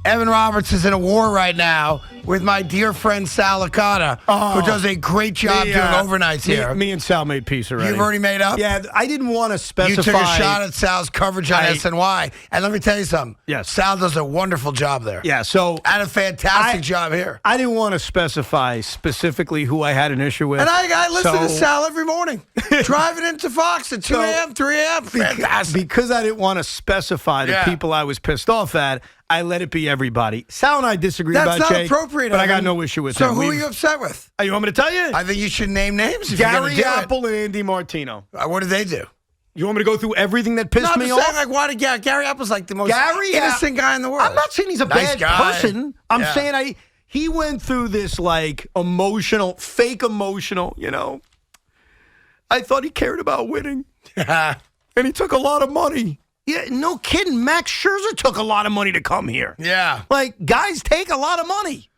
Evan Roberts is in a war right now with my dear friend Sal Licata, who does a great job doing overnights here. Me and Sal made peace already. You've already made up? Yeah, I didn't want to specify. You took a shot at Sal's coverage on SNY. And let me tell you something. Yes. Sal does a wonderful job there. Yeah, so. And a fantastic job here. I didn't want to specify specifically who I had an issue with. And I listen to Sal every morning. Driving into Fox at 2 a.m., 3 a.m. Fantastic. Because I didn't want to specify the people I was pissed off at, I let it be everybody. Sal and I disagree about Jay. That's not appropriate. But I got no issue with him. So who are you upset with? You want me to tell you? I think you should name names if Gary you're going to do Apple and Andy Martino. What did they do? You want me to go through everything that pissed me off? Saying, why did Gary Apple's like the most innocent guy in the world? I'm not saying he's a bad person. I'm saying he went through this fake emotional, I thought he cared about winning. And he took a lot of money. Yeah, no kidding. Max Scherzer took a lot of money to come here. Yeah. Guys take a lot of money.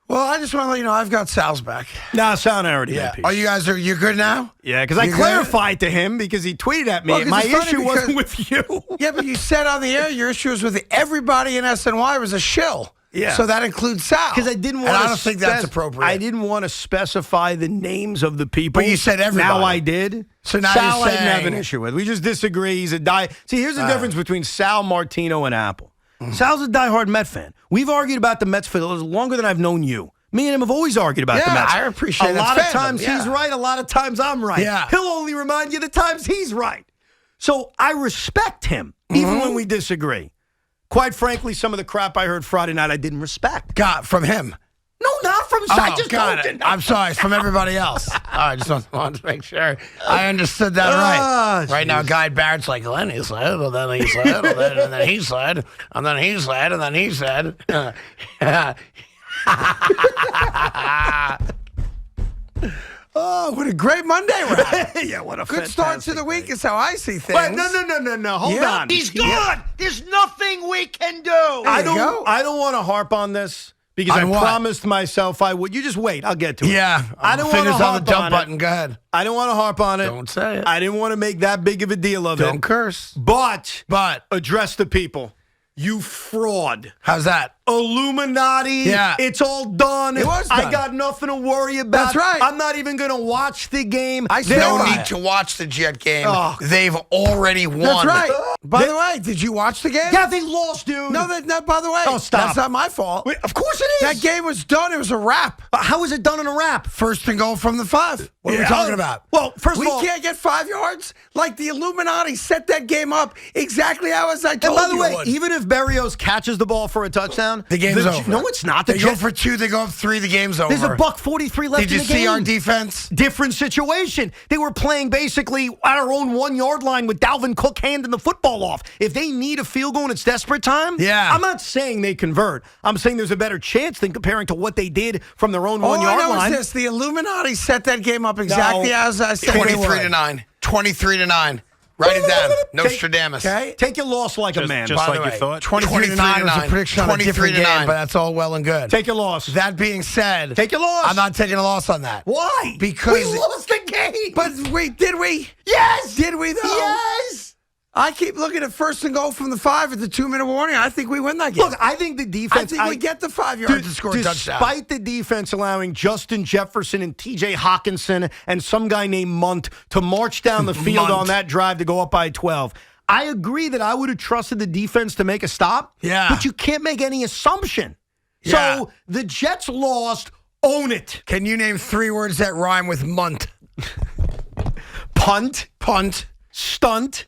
Well, I just want to let you know I've got Sal's back. Nah, Sal and I already made peace. Oh, you're good now? Yeah, because I clarified to him because he tweeted at me. Well, my issue wasn't with you. Yeah, but you said on the air your issue was with everybody in SNY was a shill. Yeah. So that includes Sal. Because I didn't want to. I don't think that's appropriate. I didn't want to specify the names of the people. But you said everybody. Now I did. So now Sal you're saying, I didn't have an issue with. We just disagree. He's a See, here's the difference between Sal, Martino, and Apple. Sal's a diehard Met fan. We've argued about the Mets for longer than I've known you. Me and him have always argued about the Mets. I appreciate a lot of times he's right, a lot of times I'm right. Yeah. He'll only remind you the times he's right. So I respect him, even when we disagree. Quite frankly, some of the crap I heard Friday night I didn't respect. Got from him? No, not from him. I just got it. I'm sorry, it's from everybody else. I just wanted to make sure I understood that right. Right now, Guy Barrett's like, then he said, and then he said, and then he said, and then he said, and then he said. Oh, what a great Monday rap. Yeah, what a good start to the week is how I see things. Wait, no. Hold on. He's gone. There's nothing we can do. I don't want to harp on this because I promised myself I would. You just wait. I'll get to it. Yeah. I don't want to harp on the dump button. Go ahead. I don't want to harp on it. Don't say it. I didn't want to make that big of a deal of it. Don't curse. But address the people. You fraud. How's that? Illuminati. Yeah. It's all done. It was done. I got nothing to worry about. That's right. I'm not even going to watch the game. I don't need to watch the Jet game. Oh. They've already won. That's right. By the way, did you watch the game? Yeah, they lost, dude. No, by the way. Oh, stop. That's not my fault. Wait, of course it is. That game was done. It was a wrap. How is it done in a wrap? First and goal from the 5. What are we talking about? Well, first of all, we can't get 5 yards. Like the Illuminati set that game up exactly how as I told you. And by the way, even if Berrios catches the ball for a touchdown, the game's over. No, it's not. They go for 2. They go up 3. The game's over. There's a $1:43 left in the game. Did you see our defense? Different situation. They were playing basically at our own 1-yard line with Dalvin Cook handing the football off. If they need a field goal and it's desperate time, I'm not saying they convert. I'm saying there's a better chance than comparing to what they did from their own 1-yard line. All I know is this. The Illuminati set that game up exactly as I said. 23-9. 23-9. Write it down. Nostradamus. Okay. Take your loss like a man. Just like you thought. 23-9 was a prediction on a different game, but that's all well and good. Take your loss. That being said, take your loss. I'm not taking a loss on that. Why? Because we lost the game. But wait, did we? Yes. Did we though? Yes. I keep looking at first and goal from the 5 at the 2-minute warning. I think we win that game. Look, I think the defense. I think we get the 5 yards to score a touchdown. Despite the defense allowing Justin Jefferson and T.J. Hawkinson and some guy named Munt to march down the field on that drive to go up by 12. I agree that I would have trusted the defense to make a stop. Yeah. But you can't make any assumption. Yeah. So the Jets lost. Own it. Can you name 3 words that rhyme with Munt? Punt. Stunt.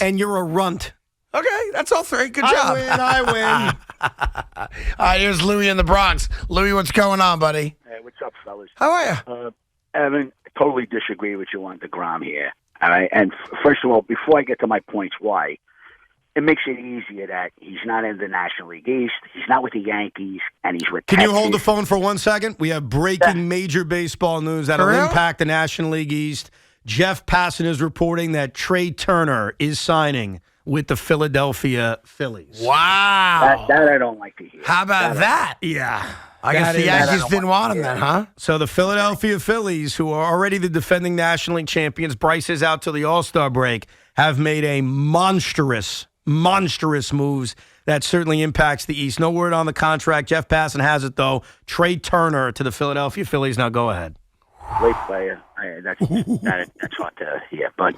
And you're a runt. Okay, that's all 3. Good job. I win. All right, here's Louie in the Bronx. Louie, what's going on, buddy? Hey, what's up, fellas? How are you? Evan, totally disagree with you on DeGrom here. All right, and first of all, before I get to my points, why? It makes it easier that he's not in the National League East, he's not with the Yankees, and he's with Can Texas. you hold the phone for 1 second? We have breaking major baseball news that'll impact the National League East. Jeff Passan is reporting that Trey Turner is signing with the Philadelphia Phillies. Wow. That I don't like to hear. How about that? Yeah. I guess the Yankees didn't want him then, huh? So the Philadelphia Phillies, who are already the defending National League champions, Bryce is out till the All-Star break, have made a monstrous moves That certainly impacts the East. No word on the contract. Jeff Passan has it, though. Trey Turner to the Philadelphia Phillies. Now go ahead. Great player. That's hard to hear. But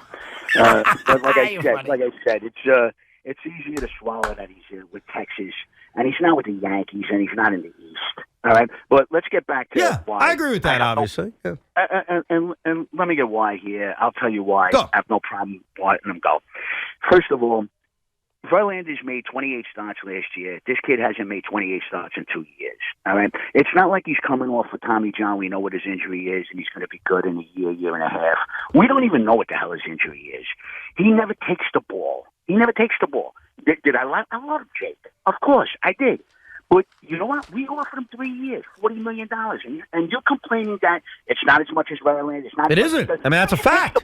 like I said, it's easier to swallow that he's with Texas, and he's not with the Yankees, and he's not in the East. All right, but let's get back to why. I agree with that, obviously. Yeah. And let me get why here. I'll tell you why. Go. I have no problem letting him go. First of all, Verlander's made 28 starts last year. This kid hasn't made 28 starts in 2 years. All right? It's not like he's coming off of Tommy John. We know what his injury is, and he's going to be good in a year and a half. We don't even know what the hell his injury is. He never takes the ball. Did I love him, Jake? Of course, I did. But you know what? We offered him 3 years, $40 million, and you're complaining that it's not as much as Verlander. It isn't. I mean, that's a fact.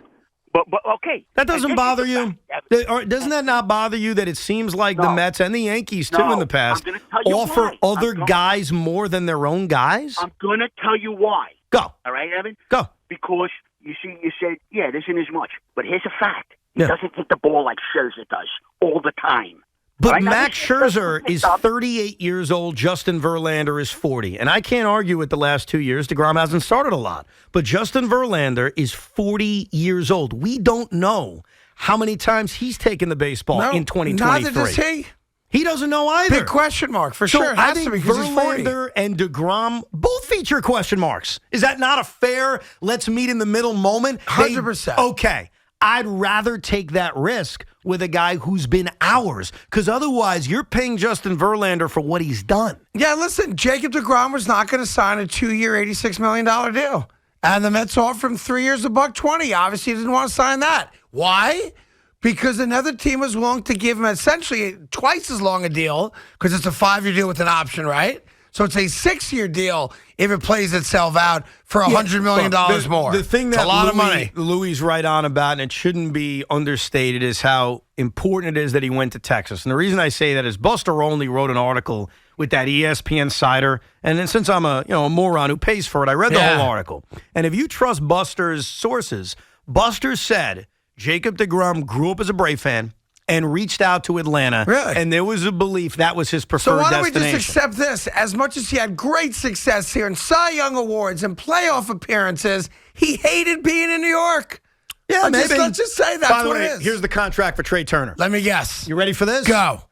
But okay. That doesn't bother you? Doesn't that not bother you that it seems like the Mets and the Yankees, too, in the past, offer other guys more than their own guys? I'm going to tell you why. Go. All right, Evan? Go. Because, you see, you said, it isn't as much. But here's a fact. He doesn't take the ball like Scherzer does all the time. But right? Max Scherzer is 38 years old. Justin Verlander is 40. And I can't argue with the last 2 years. DeGrom hasn't started a lot. But Justin Verlander is 40 years old. We don't know how many times he's taken the baseball in 2023. Neither does he. He doesn't know either. Big question mark, for sure. I think Verlander and DeGrom both feature question marks. Is that not a fair, let's meet in the middle moment? 100%. Okay. I'd rather take that risk with a guy who's been ours, because otherwise you're paying Justin Verlander for what he's done. Yeah, listen, Jacob deGrom was not going to sign a 2-year, $86 million deal. And the Mets offered him 3 years, $120. Obviously, he didn't want to sign that. Why? Because another team was willing to give him essentially twice as long a deal, because it's a 5-year deal with an option, right? So it's a 6-year deal if it plays itself out for $100 million more. The thing it's that a lot of money. Louis right on about, and it shouldn't be understated, is how important it is that he went to Texas. And the reason I say that is Buster Olney wrote an article with that ESPN Cider, and then since I'm a moron who pays for it, I read the whole article. And if you trust Buster's sources, Buster said Jacob deGrom grew up as a Brave fan and reached out to Atlanta. Really? And there was a belief that was his preferred destination. So why don't we just accept this? As much as he had great success here in Cy Young Awards and playoff appearances, he hated being in New York. Yeah, maybe. Let's just say that's By the what way, it is. Here's the contract for Trey Turner. Let me guess. You ready for this? Go.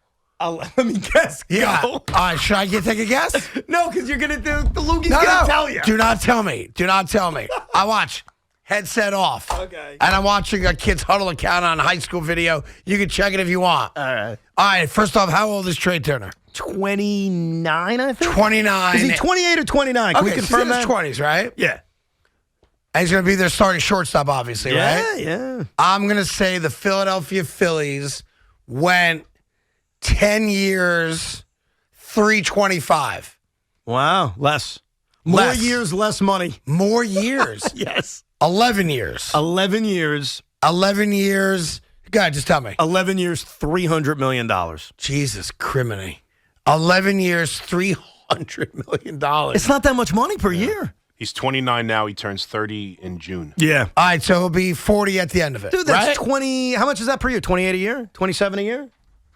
Let me guess. Yeah. Go. All right, should I take a guess? No, because you're going to do the Loogie's going to tell you. Do not tell me. I watch. Headset off. Okay. And I'm watching a Kids Huddle account on high school video. You can check it if you want. All right. First off, how old is Trey Turner? 29, I think. 29. Is he 28 or 29? Can we confirm that? He's in his 20s, right? Yeah. And he's going to be their starting shortstop, obviously, right? Yeah. I'm going to say the Philadelphia Phillies went 10 years, $325. Wow. Less. More years, less money. More years? Yes. 11 years. 11 years. 11 years. Go ahead, just tell me. 11 years, $300 million. Jesus criminy. 11 years, $300 million. It's not that much money per year. He's 29 now. He turns 30 in June. Yeah. All right, so he'll be 40 at the end of it. Dude, that's right? 20. How much is that per year? 28 a year? 27 a year?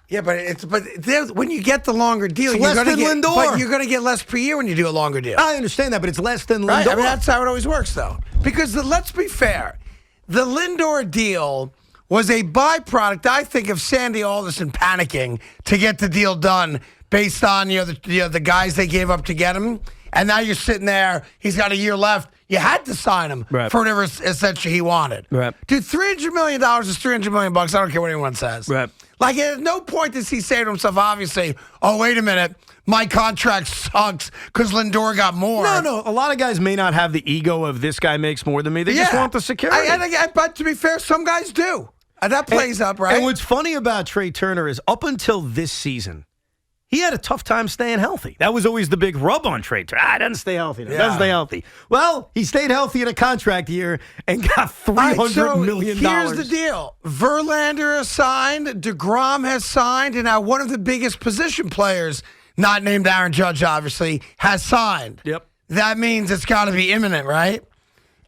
Yeah, but when you get the longer deal, it's less than Lindor. But you're going to get less per year when you do a longer deal. I understand that, but it's less than Lindor. Right? I mean, that's how it always works, though. Because let's be fair, the Lindor deal was a byproduct, I think, of Sandy Alderson panicking to get the deal done based on the guys they gave up to get him. And now you're sitting there. He's got a year left. You had to sign him for whatever essentially he wanted. Right. Dude, $300 million is $300 million. I don't care what anyone says. Right. Like, at no point does he say to himself, obviously, oh, wait a minute, my contract sucks because Lindor got more. No. A lot of guys may not have the ego of this guy makes more than me. They just want the security. But to be fair, some guys do. And that plays up, right? And what's funny about Trey Turner is up until this season, he had a tough time staying healthy. That was always the big rub on Trey Turner. He doesn't stay healthy. Doesn't stay healthy. Well, he stayed healthy in a contract year and got $300 million. Here's the deal. Verlander has signed, DeGrom has signed, and now one of the biggest position players, not named Aaron Judge, obviously, has signed. Yep. That means it's got to be imminent, right?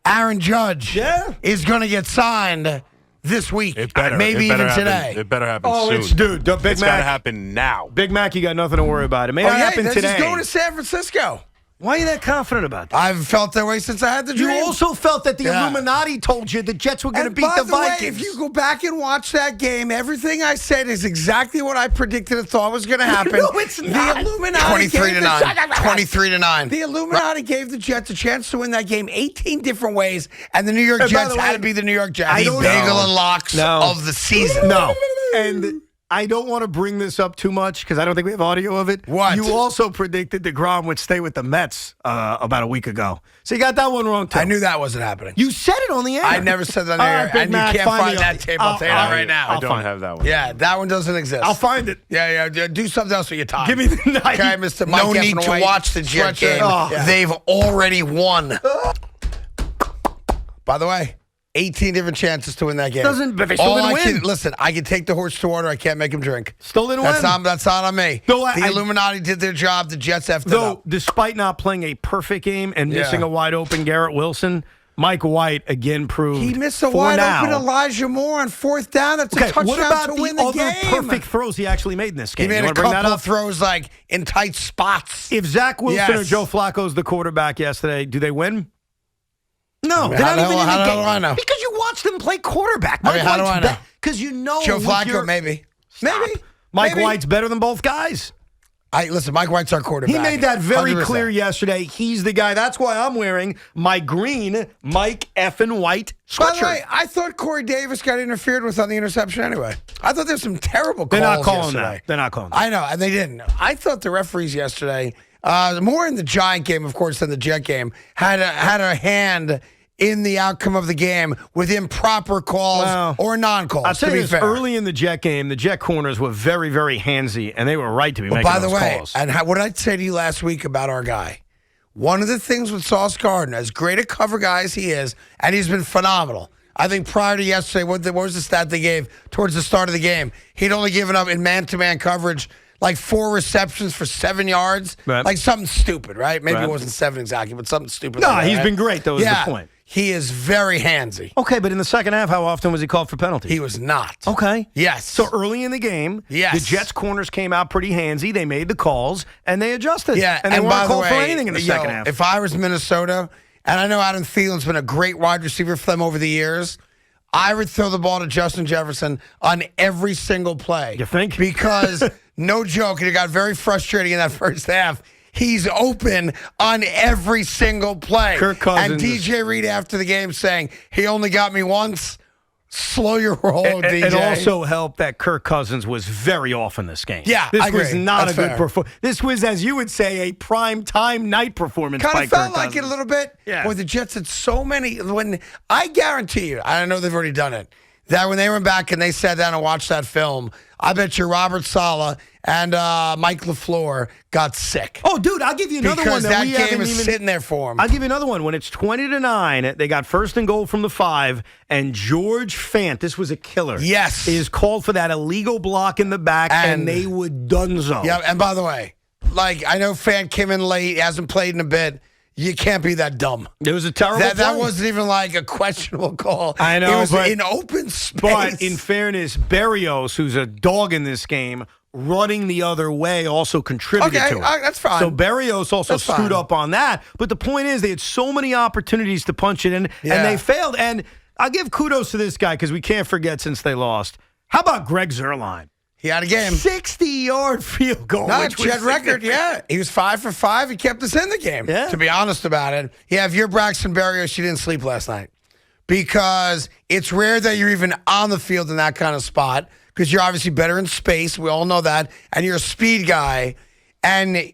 Aaron Judge is going to get signed this week. It better. Maybe it better even happen, today. It better happen Oh, soon. it's dude. Big It's got to Mac. happen now. Big Mac, you got nothing to worry about. It may not happen that's today. just going to San Francisco. Why are you that confident about that? I've felt that way since I had the dream. You also felt that the Yeah. Illuminati told you the Jets were going to And beat by the way, Vikings. if you go back and watch that game, everything I said is exactly what I predicted and thought was going to happen. No, it's not. The Illuminati 23 gave to the- 9. 23 to 9. The Illuminati gave the Jets a chance to win that game 18 different ways, and the New York And by Jets the way, had to be the New York Jets. I The don't bagel know. and locks No. of the season. No. And I don't want to bring this up too much because I don't think we have audio of it. What? You also predicted DeGrom would stay with the Mets about a week ago. So you got that one wrong, too. I knew that wasn't happening. You said it on the air. I never said that on the All air, right, Big and Mac, you can't find me that tape. I'll tell you that right now. I don't have that one. Yeah, that one doesn't exist. I'll find it. Yeah, do something else with your time. Give me the night. Okay, Mr. Mike No F. need and to White watch the Jet sweatshirt. game. Oh. Yeah. They've already won. By the way, 18 different chances to win that game. But they still All didn't I win. can listen. I can take the horse to water. I can't make him drink. Still didn't That's win. not on me. Though The Illuminati did their job. The Jets effed it Though, up. despite not playing a perfect game and Yeah. missing a wide open Garrett Wilson, Mike White again proved He missed a for wide now. open Elijah Moore on fourth down. That's a Okay, touchdown what about to the win the other game. perfect throws he actually made in this He game? made You a wanna bring that couple up? of throws like in tight spots. If Zach Wilson or Yes. Joe Flacco's the quarterback yesterday, do they win? No, they're How not the even in hell- the how game. do I know? Because you watched them play quarterback. I mean, how do I know? Because you know Joe with Flacco, your- maybe. Stop. Maybe. Mike Maybe. White's better than both guys. Listen, Mike White's our quarterback. He made that very 100%. clear yesterday. He's the guy. That's why I'm wearing my green Mike effing White By sweatshirt. the way, I thought Corey Davis got interfered with on the interception anyway. I thought there was some terrible calls They're not calling yesterday. that. They're not calling that. I know, and they didn't. I thought the referees yesterday, more in the Giant game, of course, than the Jet game, had a hand in the outcome of the game with improper calls Well, or non-calls, I'll tell to you be this, fair. early in the Jet game, the Jet corners were very, very handsy, and they were right to be making By the those way, calls. and what did I say to you last week about our guy? One of the things with Sauce Gardner, as great a cover guy as he is, and he's been phenomenal. I think prior to yesterday, what was the stat they gave towards the start of the game? He'd only given up in man-to-man coverage like 4 receptions for 7 yards. Right. Like something stupid, right? Maybe Right. it wasn't 7 exactly, but something stupid. No, like that, he's right? been great, though, is Yeah, the point. he is very handsy. Okay, but in the second half, how often was he called for penalties? He was not. Okay. Yes. So early in the game, Yes. the Jets corners came out pretty handsy. They made the calls, and they adjusted. Yeah, and they by weren't the called way, for anything in the second half. If I was Minnesota, and I know Adam Thielen's been a great wide receiver for them over the years, I would throw the ball to Justin Jefferson on every single play. You think? Because, no joke, and it got very frustrating in that first half. He's open on every single play. Kirk Cousins. And DJ Reed after the game saying, he only got me once. Slow your roll, DJ. It also helped that Kirk Cousins was very off in this game. Yeah, this I was agree. not That's a good fair. performance. This was, as you would say, a prime time night performance Kind by of felt Kirk like Cousins. it a little bit. Yeah. Boy, the Jets had so many. When I guarantee you, I know they've already done it, that when they went back and they sat down and watched that film, I bet you Robert Saleh and Mike LaFleur got sick. Oh, dude, I'll give you another one Because that we game haven't is even sitting there for him. I'll give you another one. When it's 20-9, they got first and goal from the 5, and George Fant, this was a killer. Yes. is called for that illegal block in the back, and And- they were donezo. Yeah, and by the way, like I know Fan came in late, hasn't played in a bit. You can't be that dumb. It was a terrible That play. wasn't even like a questionable call. I know, it was but- in open space. But in fairness, Berrios, who's a dog in this game, running the other way also contributed Okay, to it. that's fine. So Berrios also That's screwed fine. up on that. But the point is, they had so many opportunities to punch it in, Yeah. and they failed. And I'll give kudos to this guy because we can't forget since they lost. How about Greg Zuerlein? he had a game. 60-yard field goal. Not which was Jet record, significant. yeah. He was 5 for 5. He kept us in the game. Yeah. To be honest about it. Yeah, if you're Braxton Berrios, you didn't sleep last night. Because it's rare that you're even on the field in that kind of spot. Because you're obviously better in space. We all know that. And you're a speed guy. And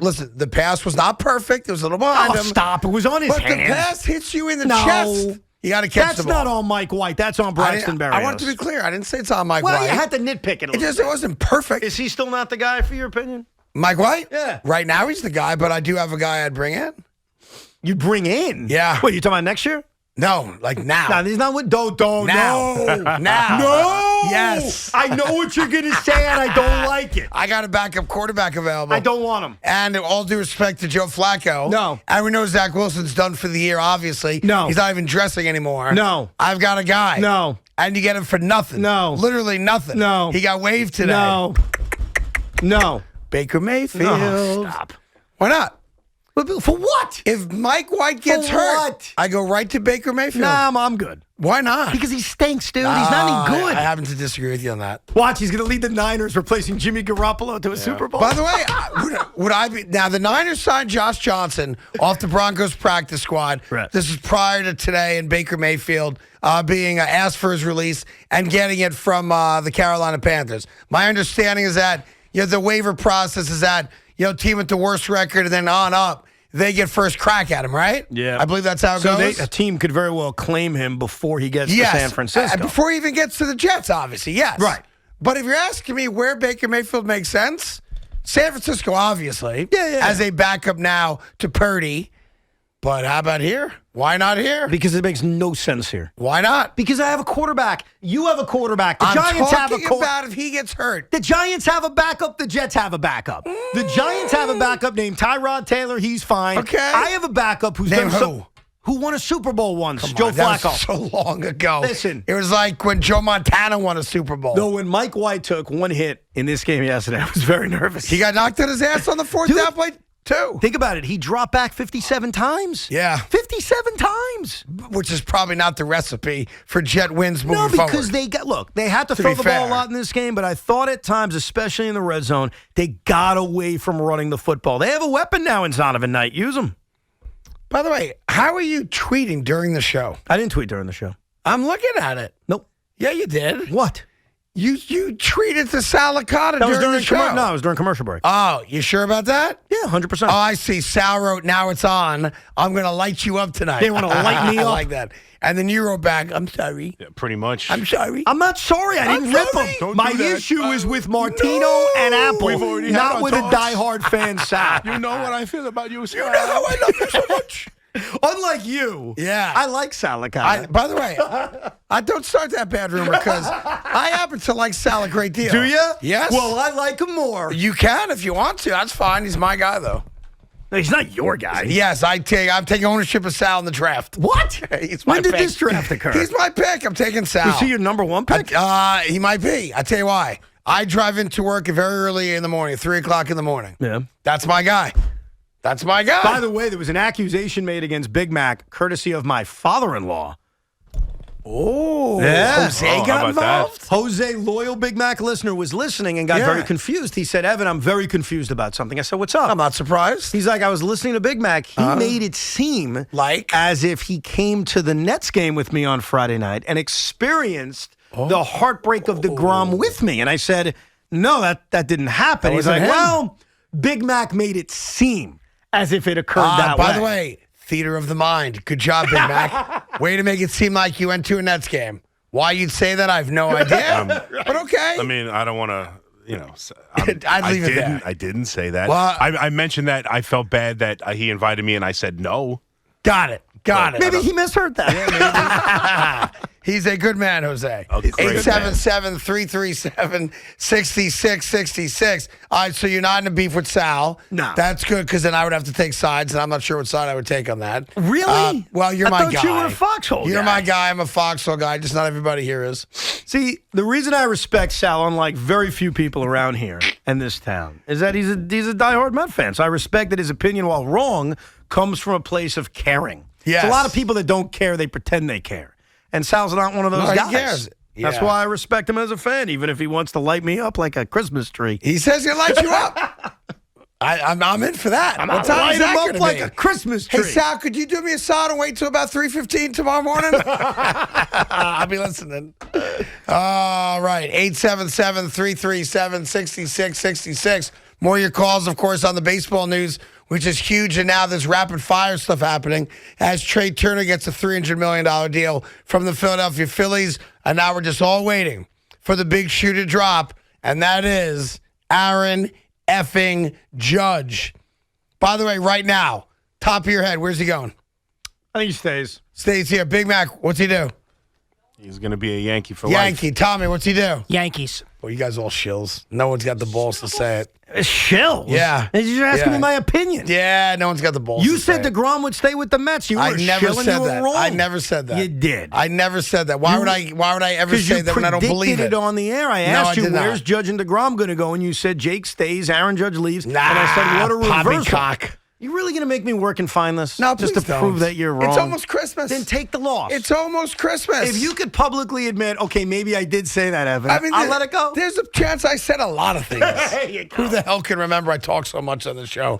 listen, the pass was not perfect. It was a little behind Oh, him. stop. It was on his But hands. the pass hits you in the No. chest. You got to catch That's the ball. not on Mike White. That's on I Braxton didn't- Berrios. I want to be clear. I didn't say it's on Mike Well, White. you had to nitpick it a little It wasn't perfect. Is he still not the guy, for your opinion? Mike White? Yeah. Right now he's the guy, but I do have a guy I'd bring in. You bring in? Yeah. What, you talking about next year? No, like now. No, he's not with don't Now. no. Now. No. Yes. I know what you're gonna say, and I don't like it. I got a backup quarterback available. I don't want him. And all due respect to Joe Flacco. No. And we know Zach Wilson's done for the year, obviously. No. He's not even dressing anymore. No. I've got a guy. No. and you get him for nothing. No. Literally nothing. No. He got waived today. No. Baker Mayfield. Oh, stop. Why not? For what? If Mike White gets For hurt, what? I go right to Baker Mayfield. Nah, I'm good. Why not? Because he stinks, dude. He's not any good. I happen to disagree with you on that. Watch, he's going to lead the Niners, replacing Jimmy Garoppolo to a Super Bowl. By the way, would I be now? The Niners signed Josh Johnson off the Broncos practice squad. Right. This is prior to today, and Baker Mayfield being asked for his release and getting it from the Carolina Panthers. My understanding is that the waiver process is that team with the worst record and then on up, they get first crack at him, right? Yeah. I believe that's how it goes. A team could very well claim him before he gets to San Francisco. Before he even gets to the Jets, obviously, yes. Right. But if you're asking me where Baker Mayfield makes sense, San Francisco, obviously, Yeah. as a backup now to Purdy. But how about here? Why not here? Because it makes no sense here. Why not? Because I have a quarterback. You have a quarterback. The I'm Giants have a talking about if he gets hurt. The Giants have a backup. The Jets have a backup. The Giants have a backup named Tyrod Taylor. He's fine. Okay. I have a backup who's Name done who won a Super Bowl once. Come Joe on, that Flacco. was so long ago. Listen. It was like when Joe Montana won a Super Bowl. No, when Mike White took one hit in this game yesterday, I was very nervous. He got knocked on his ass on the fourth down play, too. Think about it. He dropped back 57 times. Yeah. 57 times. Which is probably not the recipe for Jet wins moving forward. No, because they had to throw the fair. ball a lot in this game, but I thought at times, especially in the red zone, they got away from running the football. They have a weapon now in Zonovan Knight. Use them. By the way, how are you tweeting during the show? I didn't tweet during the show. I'm looking at it. Nope. Yeah, you did. What? You tweeted to Sal Licata during the show. No, it was during commercial break. Oh, you sure about that? Yeah, 100%. Oh, I see. Sal wrote, now it's on. I'm going to light you up tonight. They want to light me I up. like that. And then you wrote back, I'm sorry. Yeah, pretty much. I'm sorry. I'm not sorry. I didn't rip sorry. him. Don't My do that. issue is with Martino and Apple, We've already had not our with a talks. diehard fan, Sal. You know what I feel about you, Sal. You know how I love you so much. Unlike you, Yeah. I like Sal Licata. By the way, I don't start that bad rumor because I happen to like Sal a great deal. Do you? Yes. Well, I like him more. You can if you want to. That's fine. He's my guy, though. No, he's not your guy. Yes, I'm taking ownership of Sal in the draft. What? He's my When did pick. this draft occur? He's my pick. I'm taking Sal. Was he your number one pick? He might be. I tell you why. I drive into work very early in the morning, 3 o'clock in the morning. Yeah. That's my guy. That's my guy. By the way, there was an accusation made against Big Mac, courtesy of my father-in-law. Oh, Yeah. Jose Oh, how got about that? involved. Jose, loyal Big Mac listener, was listening and got Yeah. very confused. He said, Evan, I'm very confused about something. I said, what's up? I'm not surprised. He's like, I was listening to Big Mac. He made it seem Like? as if he came to the Nets game with me on Friday night and experienced the heartbreak of DeGrom with me. And I said, no, that didn't happen. He's wasn't like, him. well, Big Mac made it seem as if it occurred that way. By the way, theater of the mind. Good job, Big Mac. Way to make it seem like you went to a Nets game. Why you'd say that, I have no idea. But okay. I mean, I don't want to, I'd leave it there. I didn't say that. Well, I mentioned that I felt bad that he invited me and I said no. Got it. Maybe he misheard that. He's a good man, Jose. A great 877-337-6666. All right, so you're not in a beef with Sal. No. That's good because then I would have to take sides, and I'm not sure what side I would take on that. Really? Well, you're I my thought guy. you were a Foxhole You're guy. my guy. I'm a Foxhole guy. Just not everybody here is. See, the reason I respect Sal, unlike very few people around here in this town, is that he's a diehard Met fan. So I respect that his opinion, while wrong, comes from a place of caring. Yes. There's a lot of people that don't care, they pretend they care. And Sal's not one of those No, he guys. cares. That's Yeah. why I respect him as a fan, even if he wants to light me up like a Christmas tree. He says he'll light you up. I'm in for that. I'm What not time light is that him up gonna like be? a Christmas tree. Hey, Sal, could you do me a solid and wait till about 3:15 tomorrow morning? I'll be listening. All right. 877-337-6666. More of your calls, of course, on the baseball news, which is huge. And now there's rapid fire stuff happening as Trey Turner gets a $300 million deal from the Philadelphia Phillies. And now we're just all waiting for the big shoe to drop. And that is Aaron effing Judge. By the way, right now, top of your head, wre's he going? I think he stays. Stays here. Big Mac, what's he do? He's going to be a Yankee for life. Yankee. Tommy, what's he do? Yankees. Well, you guys all shills. No one's got the balls to say it. Shills? Yeah. You're asking me my opinion. Yeah, no one's got the balls You to said say it. DeGrom would stay with the Mets. You were I never shilling, said you were that. wrong. I never said that. You did. I never said that. Why would I ever say that when I don't believe predicted it? on the air. I No, asked I you, did not. where's Judge and DeGrom going to go? And you said Jake stays, Aaron Judge leaves. Nah, and I said, what a reversal. poppycock. You really going to make me work and find this? No, just to please don't. prove that you're wrong. It's almost Christmas. Then take the loss. It's almost Christmas. If you could publicly admit, okay, maybe I did say that, Evan, I'll let it go. There's a chance I said a lot of things. There you go. Who the hell can remember I talk so much on the show?